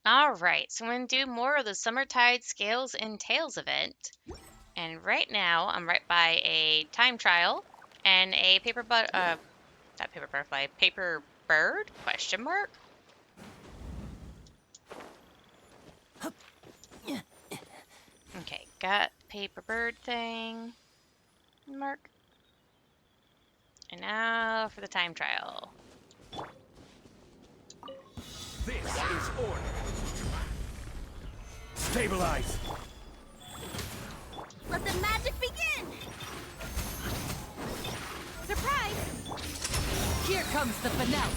Alright, so I'm going to do more of the Summertide Scales and Tails event. And right now, I'm right by a time trial and a not paper butterfly, paper bird, question mark? Okay, got paper bird thing, mark. And now for the time trial. This is order. Stabilize. Let the magic begin! Surprise! Here comes the finale.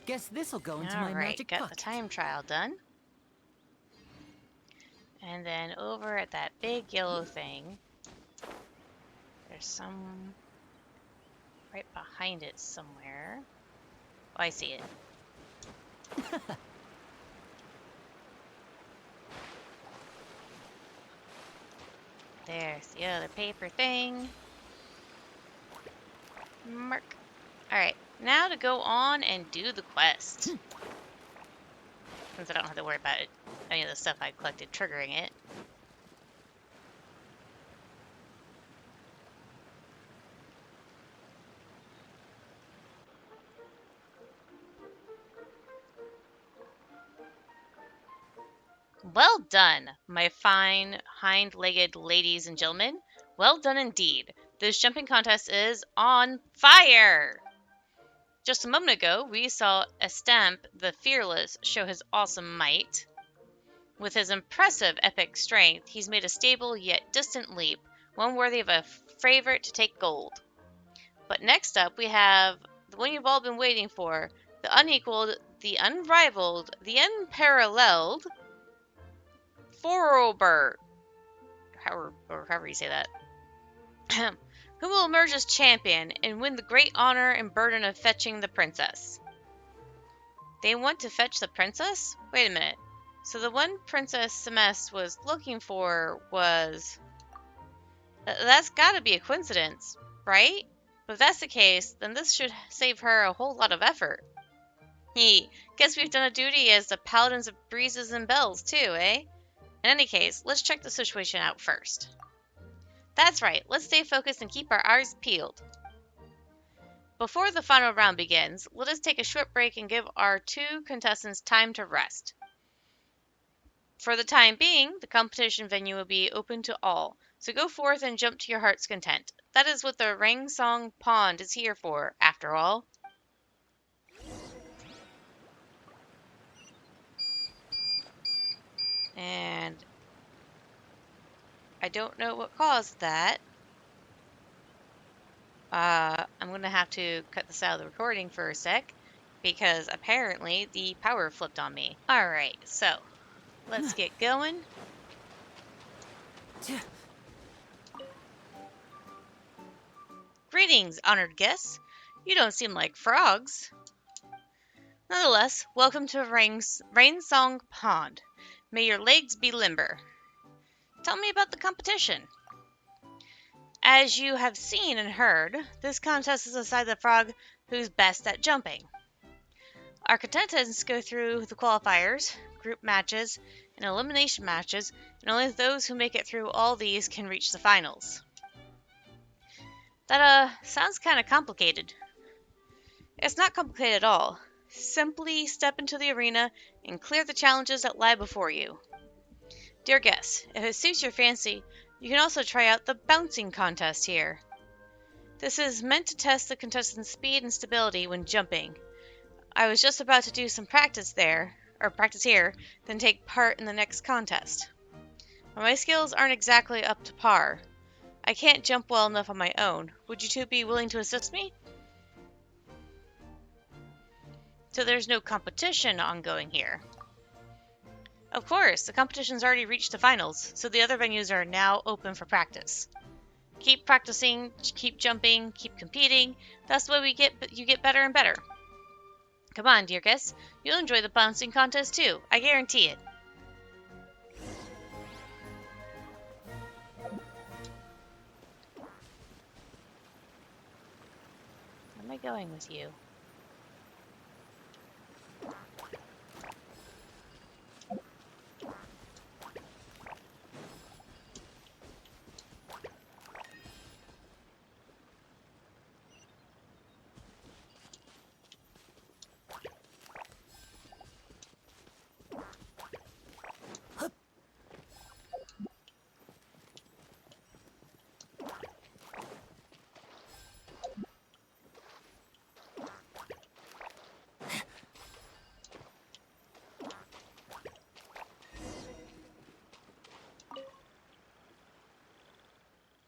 Guess this'll go into my Alright, magic got pocket. the time trial done. And then over at that big yellow thing, there's some right behind it somewhere. Oh, I see it. There's the other paper thing. Mark. Alright, now to go on and do the quest. Since I don't have to worry about any of the stuff I collected triggering it. Well done, my fine hind-legged ladies and gentlemen. Well done indeed. This jumping contest is on fire! Just a moment ago, we saw Estamp the Fearless show his awesome might. With his impressive epic strength, he's made a stable yet distant leap, one worthy of a favorite to take gold. But next up, we have the one you've all been waiting for, the unequaled, the unrivaled, the unparalleled Forobert, however you say that, who will emerge as champion and win the great honor and burden of fetching the princess. They want to fetch the princess? Wait a minute. So the one Princess Semeste was looking for was... That's gotta be a coincidence, right? But if that's the case, then this should save her a whole lot of effort. Guess we've done a duty as the paladins of breezes and bells too, eh? In any case, let's check the situation out first. That's right, let's stay focused and keep our eyes peeled. Before the final round begins, let us take a short break and give our two contestants time to rest. For the time being, the competition venue will be open to all, so go forth and jump to your heart's content. That is what the Ring Song Pond is here for, after all. And I don't know what caused that. I'm going to have to cut this out of the recording for a sec, because apparently the power flipped on me. Alright, so let's get going. Greetings, honored guests. You don't seem like frogs. Nonetheless, welcome to Rain Song Pond. May your legs be limber. Tell me about the competition. As you have seen and heard, this contest is aside the frog who's best at jumping. Our contestants go through the qualifiers, group matches, and elimination matches, and only those who make it through all these can reach the finals. That, sounds kind of complicated. It's not complicated at all. Simply step into the arena and clear the challenges that lie before you. Dear guests, if it suits your fancy, you can also try out the bouncing contest here. This is meant to test the contestant's speed and stability when jumping. I was just about to do some practice here, then take part in the next contest. But my skills aren't exactly up to par. I can't jump well enough on my own. Would you two be willing to assist me? So there's no competition ongoing here. Of course, the competition's already reached the finals, so the other venues are now open for practice. Keep practicing, keep jumping, keep competing. That's the way you get better and better. Come on, dear guests. You'll enjoy the bouncing contest too. I guarantee it. Where am I going with you?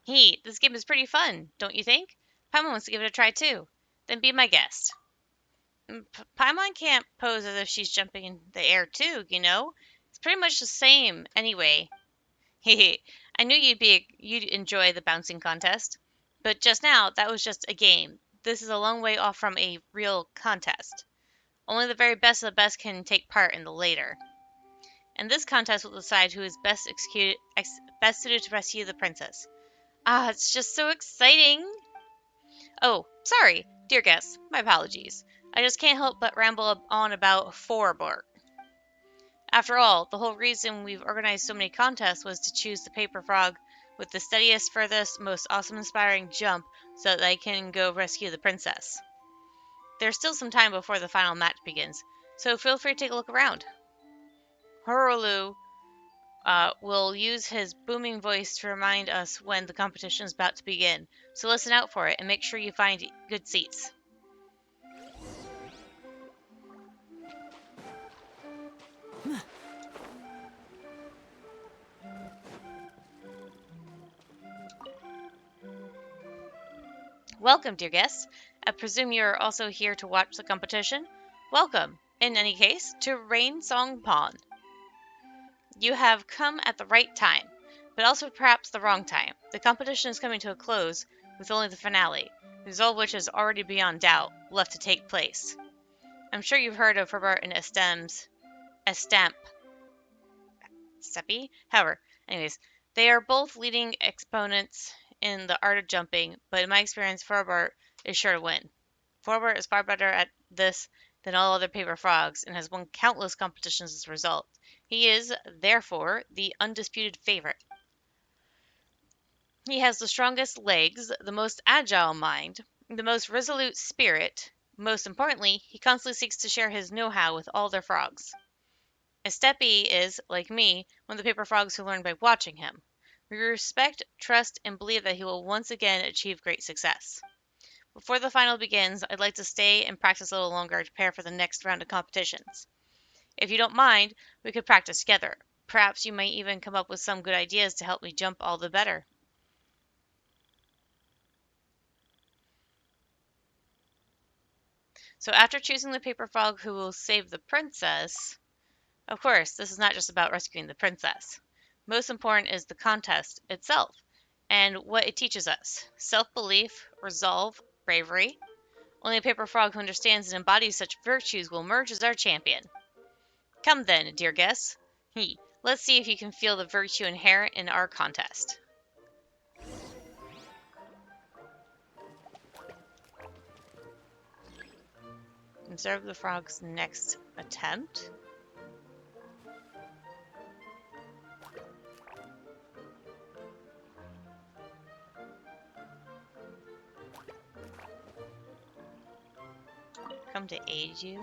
Hey, this game is pretty fun, don't you think? Paimon wants to give it a try too. Then be my guest. Paimon can't pose as if she's jumping in the air too, you know? It's pretty much the same anyway. Hehe, I knew you'd enjoy the bouncing contest. But just now, that was just a game. This is a long way off from a real contest. Only the very best of the best can take part in the later. And this contest will decide who is best suited to rescue the princess. Ah, it's just so exciting! Oh, sorry, dear guests, my apologies. I just can't help but ramble on about Forbort. After all, the whole reason we've organized so many contests was to choose the paper frog with the steadiest, furthest, most awesome inspiring jump so that they can go rescue the princess. There's still some time before the final match begins, so feel free to take a look around. Horolu will use his booming voice to remind us when the competition is about to begin, so listen out for it and make sure you find good seats. Welcome, dear guests. I presume you're also here to watch the competition? Welcome, in any case, to Rain Song Pond. You have come at the right time, but also perhaps the wrong time. The competition is coming to a close with only the finale, the result of which is already beyond doubt, left to take place. I'm sure you've heard of Herbert and Estampe. Steppy? However, anyways, they are both leading exponents in the art of jumping, but in my experience, Herbert is sure to win. Herbert is far better at this than all other paper frogs and has won countless competitions as a result. He is, therefore, the undisputed favorite. He has the strongest legs, the most agile mind, the most resolute spirit. Most importantly, he constantly seeks to share his know-how with all other frogs. Estepi is, like me, one of the paper frogs who learned by watching him. We respect, trust, and believe that he will once again achieve great success. Before the final begins, I'd like to stay and practice a little longer to prepare for the next round of competitions. If you don't mind, we could practice together. Perhaps you might even come up with some good ideas to help me jump all the better. So after choosing the paper frog who will save the princess, of course, this is not just about rescuing the princess. Most important is the contest itself and what it teaches us. Self-belief, resolve, bravery. Only a paper frog who understands and embodies such virtues will emerge as our champion. Come then, dear guests. Let's see if you can feel the virtue inherent in our contest. Observe the frog's next attempt. Come to aid you.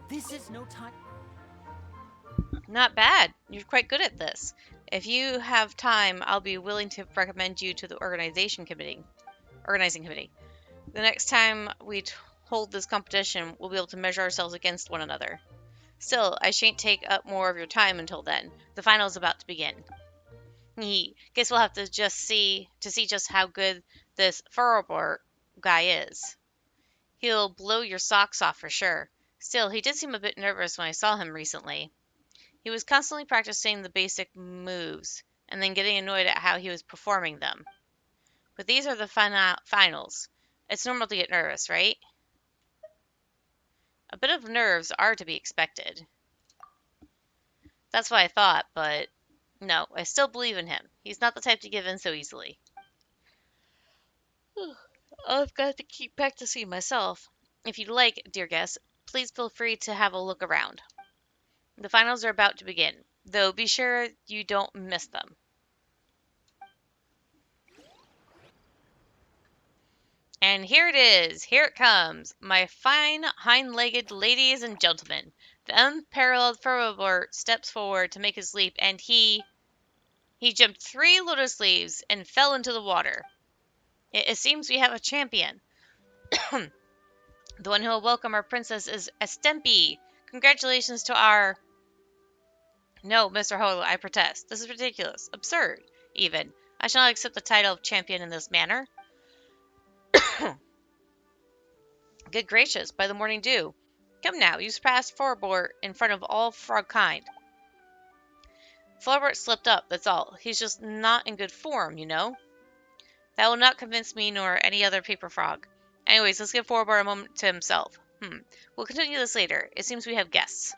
This is no time. Not bad. You're quite good at this. If you have time, I'll be willing to recommend you to the organizing committee. The next time we hold this competition, we'll be able to measure ourselves against one another. Still, I shan't take up more of your time until then. The final is about to begin. Guess we'll have to see just how good this Furlbart guy is. He'll blow your socks off for sure. Still, he did seem a bit nervous when I saw him recently. He was constantly practicing the basic moves, and then getting annoyed at how he was performing them. But these are the finals. It's normal to get nervous, right? A bit of nerves are to be expected. That's what I thought, but no, I still believe in him. He's not the type to give in so easily. I've got to keep practicing myself. If you'd like, dear guest, please feel free to have a look around. The finals are about to begin, though be sure you don't miss them. And here it is. Here it comes. My fine hind-legged ladies and gentlemen. The unparalleled Furlbart steps forward to make his leap, and he jumped 3 lotus leaves and fell into the water. It seems we have a champion. The one who will welcome our princess is Estempi. Congratulations to our... No, Mr. Holo, I protest. This is ridiculous. Absurd, even. I shall not accept the title of champion in this manner. Good gracious, by the morning dew. Come now, you surpassed Furlbart in front of all frog kind. Furlbart slipped up, that's all. He's just not in good form, you know. That will not convince me nor any other paper frog. Anyways, let's give Furlbart a moment to himself. We'll continue this later. It seems we have guests.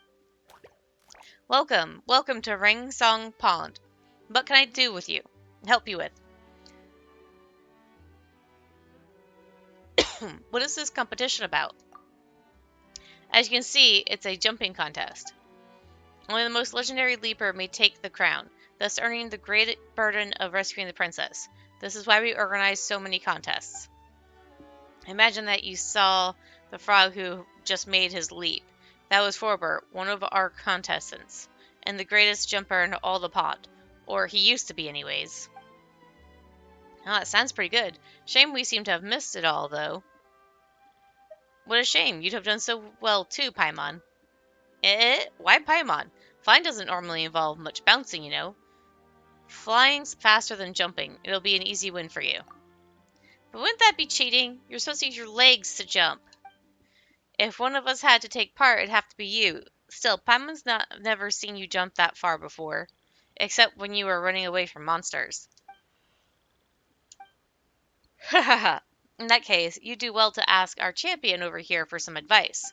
Welcome to Ring Song Pond. What can I do with you? Help you with? What is this competition about? As you can see, it's a jumping contest. Only the most legendary leaper may take the crown, thus earning the great burden of rescuing the princess. This is why we organize so many contests. Imagine that you saw the frog who just made his leap. That was Furlbart, one of our contestants, and the greatest jumper in all the pond. Or he used to be anyways. Oh, that sounds pretty good. Shame we seem to have missed it all, though. What a shame. You'd have done so well, too, Paimon. Why Paimon? Flying doesn't normally involve much bouncing, you know. Flying's faster than jumping. It'll be an easy win for you. But wouldn't that be cheating? You're supposed to use your legs to jump. If one of us had to take part, it'd have to be you. Still, Paimon's never seen you jump that far before. Except when you were running away from monsters. Hahaha. In that case, you do well to ask our champion over here for some advice.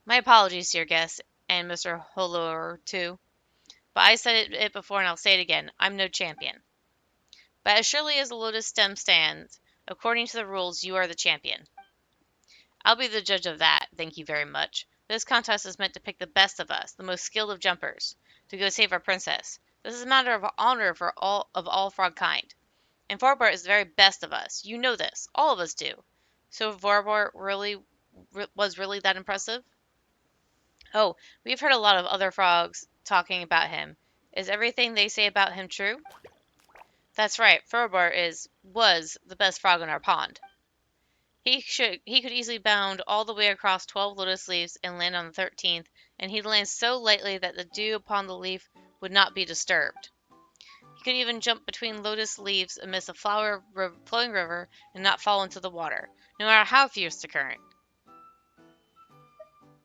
My apologies, dear guest, and Mr. Holor, too. But I said it before and I'll say it again. I'm no champion. But as surely as the lotus stem stands, according to the rules, you are the champion. I'll be the judge of that, thank you very much. This contest is meant to pick the best of us, the most skilled of jumpers, to go save our princess. This is a matter of honor for all frog kind. And Furlbart is the very best of us. You know this. All of us do. So Furlbart was really that impressive? Oh, we've heard a lot of other frogs talking about him. Is everything they say about him true? That's right. Furlbart was the best frog in our pond. He could easily bound all the way across 12 lotus leaves and land on the 13th, and he'd land so lightly that the dew upon the leaf would not be disturbed. He could even jump between lotus leaves amidst a flowing river and not fall into the water, no matter how fierce the current.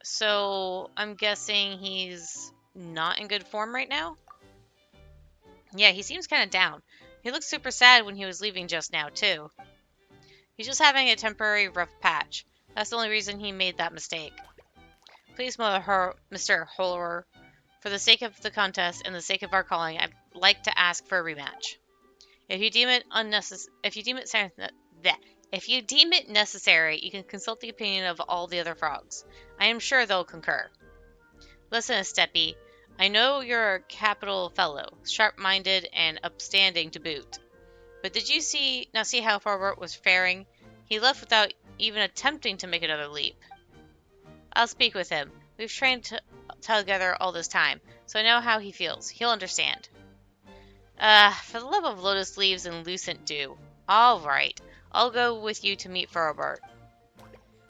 So, I'm guessing he's not in good form right now? Yeah, he seems kind of down. He looked super sad when he was leaving just now, too. He's just having a temporary rough patch. That's the only reason he made that mistake. Please, Mr. Horror, for the sake of the contest and the sake of our calling, I'd like to ask for a rematch. If you deem it necessary, you can consult the opinion of all the other frogs. I am sure they'll concur. Listen, Steppy, I know you're a capital fellow, sharp-minded and upstanding to boot. But did you see how Furlbart was faring? He left without even attempting to make another leap. I'll speak with him. We've trained together all this time, so I know how he feels. He'll understand. For the love of lotus leaves and lucent dew. All right, I'll go with you to meet Furlbart.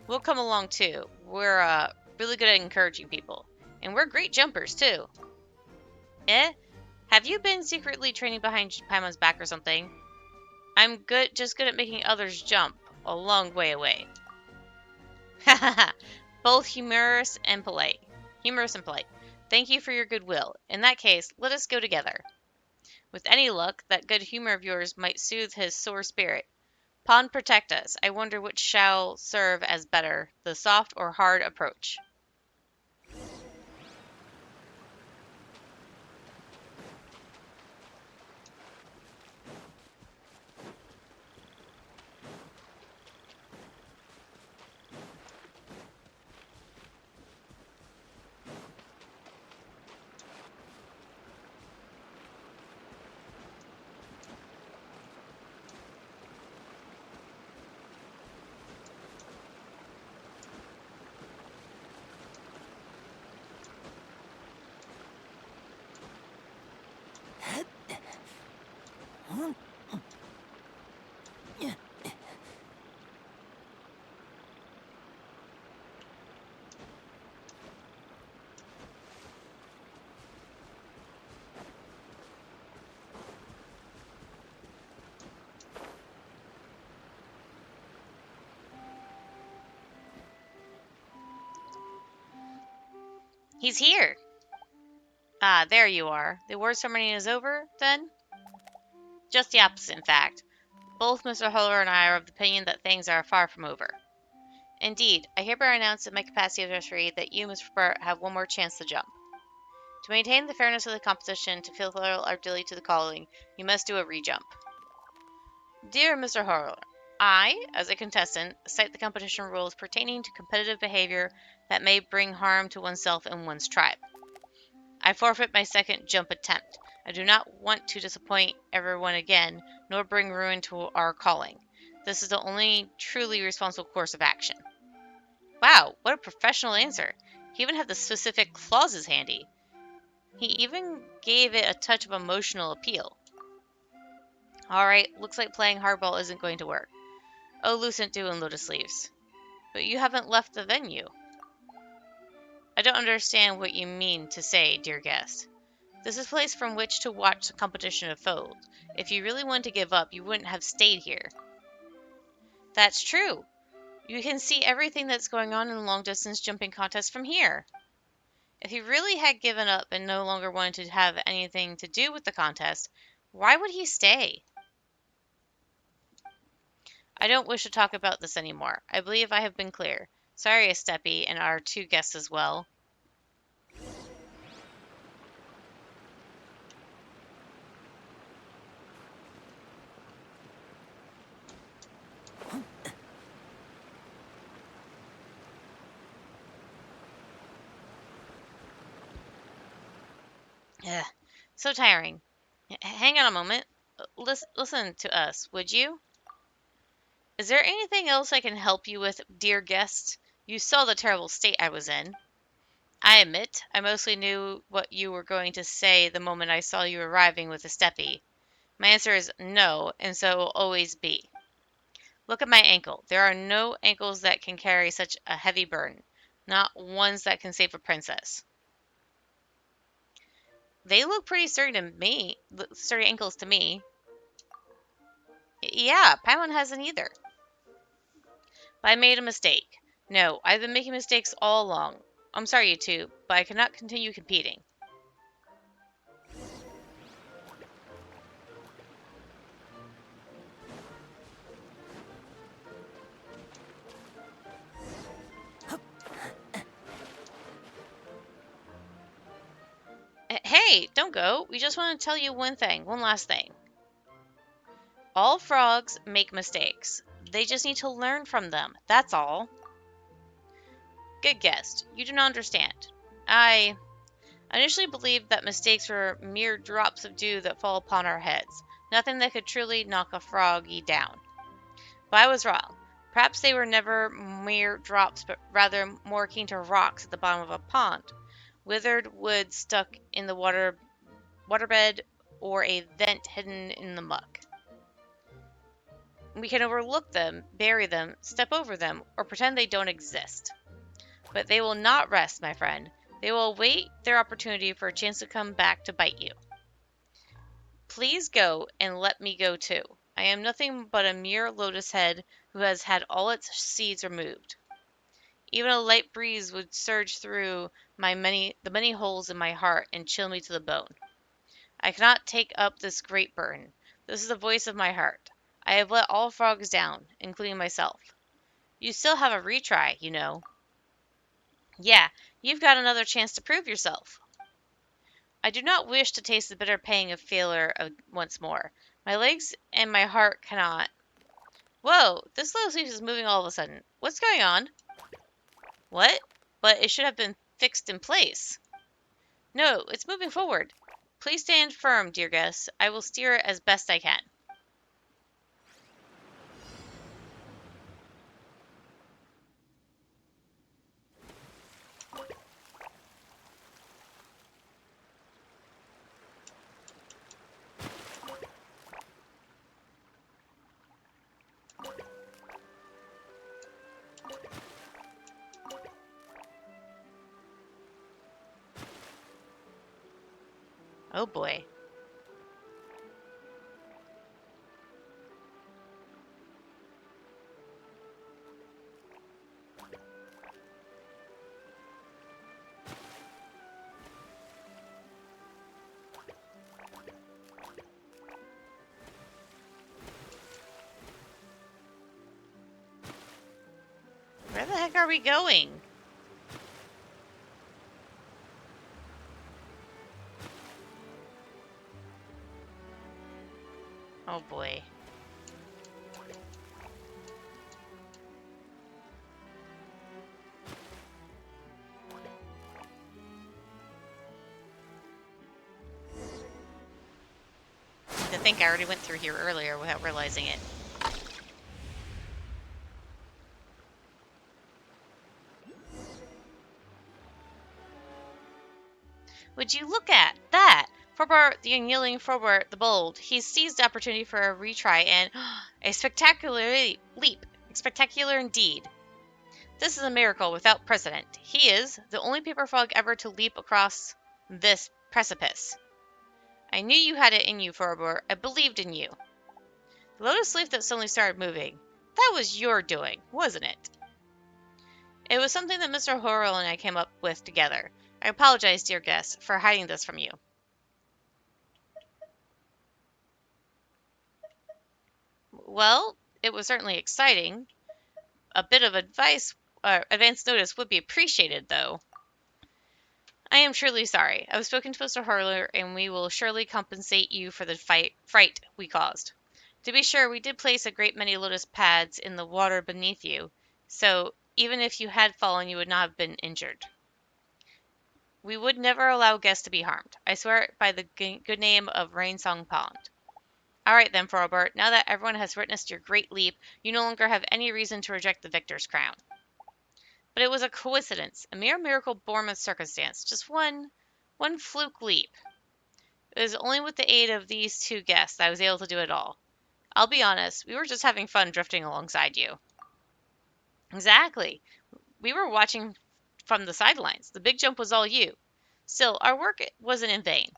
We'll come along too. We're really good at encouraging people. And we're great jumpers too. Eh? Have you been secretly training behind Paimon's back or something? I'm just good at making others jump a long way away. Hahaha. Both humorous and polite. Humorous and polite. Thank you for your goodwill. In that case, let us go together. With any luck, that good humor of yours might soothe his sore spirit. Pond, protect us. I wonder which shall serve as better, the soft or hard approach. He's here! Ah, there you are. The award ceremony is over, then? Just the opposite, in fact. Both Mr. Huller and I are of the opinion that things are far from over. Indeed, I hereby announce in my capacity as referee that you, Mr. Burt, have one more chance to jump. To maintain the fairness of the competition, to fulfill our duty to the calling, you must do a re-jump. Dear Mr. Huller, I, as a contestant, cite the competition rules pertaining to competitive behavior that may bring harm to oneself and one's tribe. I forfeit my second jump attempt. I do not want to disappoint everyone again, nor bring ruin to our calling. This is the only truly responsible course of action. Wow, what a professional answer. He even had the specific clauses handy. He even gave it a touch of emotional appeal. Alright, looks like playing hardball isn't going to work. Oh, Lucent Dew and Lotus Leaves. But you haven't left the venue. I don't understand what you mean to say, dear guest. This is a place from which to watch the competition unfold. If you really wanted to give up, you wouldn't have stayed here. That's true. You can see everything that's going on in the long-distance jumping contest from here. If he really had given up and no longer wanted to have anything to do with the contest, why would he stay? I don't wish to talk about this anymore. I believe I have been clear. Sorry, Estepi, and our two guests as well. Ugh, so tiring. Hang on a moment. Listen to us, would you? Is there anything else I can help you with, dear guest? You saw the terrible state I was in. I admit, I mostly knew what you were going to say the moment I saw you arriving with the Steppy. My answer is no, and so it will always be. Look at my ankle. There are no ankles that can carry such a heavy burden. Not ones that can save a princess. They look pretty sturdy to me. Sturdy ankles to me. Yeah, Paimon hasn't either. But I made a mistake. No, I've been making mistakes all along. I'm sorry, you two, but I cannot continue competing. Hey, don't go. We just want to tell you one last thing. All frogs make mistakes. They just need to learn from them. That's all. Good guess. You do not understand. I initially believed that mistakes were mere drops of dew that fall upon our heads, nothing that could truly knock a froggy down. But I was wrong. Perhaps they were never mere drops, but rather more akin to rocks at the bottom of a pond, withered wood stuck in the waterbed, or a vent hidden in the muck. We can overlook them, bury them, step over them, or pretend they don't exist. But they will not rest, my friend. They will await their opportunity for a chance to come back to bite you. Please go, and let me go too. I am nothing but a mere lotus head who has had all its seeds removed. Even a light breeze would surge through the many holes in my heart and chill me to the bone. I cannot take up this great burden. This is the voice of my heart. I have let all frogs down, including myself. You still have a retry, you know. Yeah, you've got another chance to prove yourself. I do not wish to taste the bitter pang of failure once more. My legs and my heart cannot. Whoa, this little leaf is moving all of a sudden. What's going on? What? But it should have been fixed in place. No, it's moving forward. Please stand firm, dear guest. I will steer it as best I can. Oh boy. Where the heck are we going? Oh boy. I think I already went through here earlier without realizing it. Would you look at that? Forbart, the unyielding Forbart, the bold. He's seized the opportunity for a retry and a spectacular leap. Spectacular indeed. This is a miracle without precedent. He is the only paper frog ever to leap across this precipice. I knew you had it in you, Forbart. I believed in you. The lotus leaf that suddenly started moving. That was your doing, wasn't it? It was something that Mr. Horrell and I came up with together. I apologize, dear guest, for hiding this from you. Well, it was certainly exciting. A bit of advance notice would be appreciated, though. I am truly sorry. I have spoken to Mr. Horler, and we will surely compensate you for the fright we caused. To be sure, we did place a great many lotus pads in the water beneath you, so even if you had fallen, you would not have been injured. We would never allow guests to be harmed. I swear it by the good name of Rainsong Pond. All right then, Frobert. Now that everyone has witnessed your great leap, you no longer have any reason to reject the victor's crown. But it was a coincidence, a mere miracle born of circumstance, just one fluke leap. It was only with the aid of these two guests that I was able to do it all. I'll be honest, we were just having fun drifting alongside you. Exactly. We were watching from the sidelines. The big jump was all you. Still, our work wasn't in vain.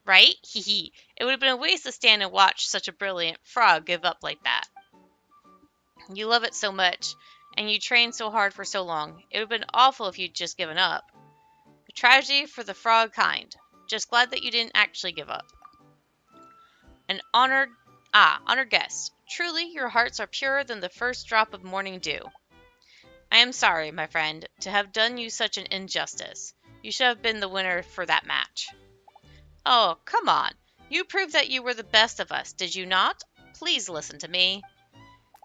Right? Hee hee. It would have been a waste to stand and watch such a brilliant frog give up like that. You love it so much, and you trained so hard for so long. It would have been awful if you'd just given up. A tragedy for the frog kind. Just glad that you didn't actually give up. An honored guest. Truly, your hearts are purer than the first drop of morning dew. I am sorry, my friend, to have done you such an injustice. You should have been the winner for that match. Oh, come on. You proved that you were the best of us, did you not? Please listen to me.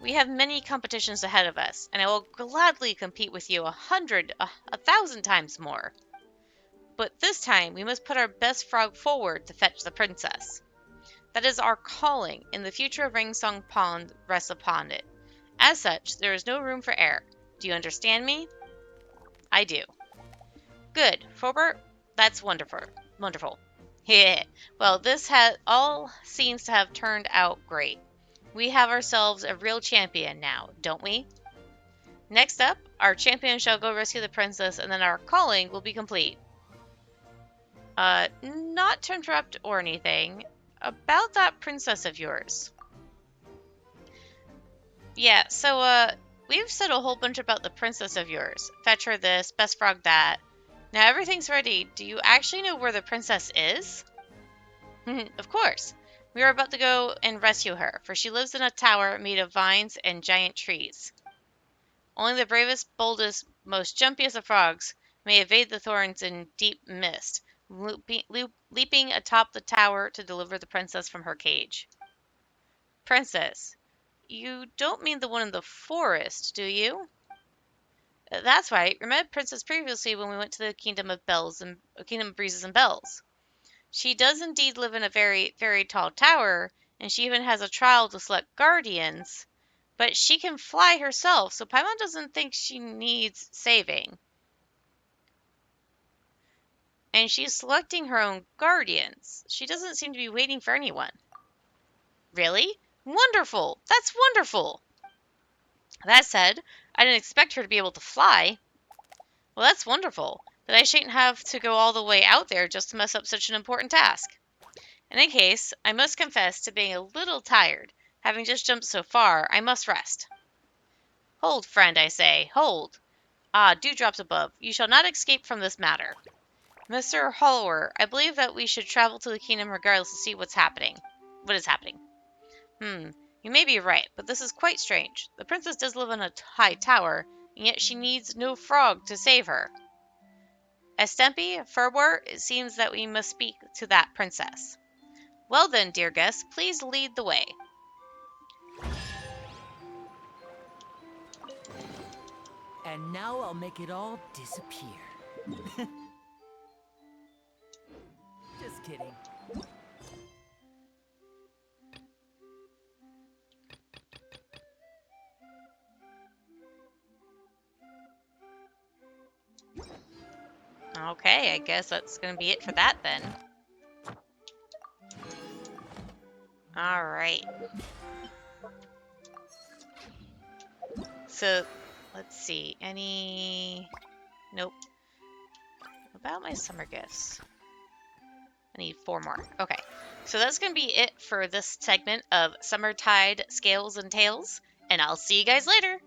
We have many competitions ahead of us, and I will gladly compete with you 1,000 times more. But this time, we must put our best frog forward to fetch the princess. That is our calling, and the future of Ringsong Pond rests upon it. As such, there is no room for error. Do you understand me? I do. Good, Forbert. That's wonderful. Wonderful. Yeah. Well, this all seems to have turned out great. We have ourselves a real champion now, don't we? Next up, our champion shall go rescue the princess, and then our calling will be complete. Not to interrupt or anything, about that princess of yours. Yeah, so, we've said a whole bunch about the princess of yours. Fetch her this, best frog that. Now everything's ready. Do you actually know where the princess is? Of course. We are about to go and rescue her, for she lives in a tower made of vines and giant trees. Only the bravest, boldest, most jumpiest of frogs may evade the thorns in deep mist, leaping atop the tower to deliver the princess from her cage. Princess, you don't mean the one in the forest, do you? That's right. We met Princess previously when we went to the Kingdom of Breezes and Bells. She does indeed live in a very, very tall tower, and she even has a trial to select guardians. But she can fly herself, so Paimon doesn't think she needs saving. And she's selecting her own guardians. She doesn't seem to be waiting for anyone. Really? Wonderful! That's wonderful! That said, I didn't expect her to be able to fly. Well, that's wonderful. That I shan't have to go all the way out there just to mess up such an important task. In any case, I must confess to being a little tired. Having just jumped so far, I must rest. Hold, friend, I say, hold. Ah, dewdrops above, you shall not escape from this matter. Mr. Hollower, I believe that we should travel to the kingdom regardless to see what's happening. What is happening? You may be right, but this is quite strange. The princess does live in a high tower, and yet she needs no frog to save her. Estempi, Ferber, it seems that we must speak to that princess. Well then, dear guest, please lead the way. And now I'll make it all disappear. Just kidding. Okay, I guess that's going to be it for that then. Alright. So, let's see. Nope. About my summer gifts. I need 4 more. Okay. So that's going to be it for this segment of Summertide Scales and Tales. And I'll see you guys later.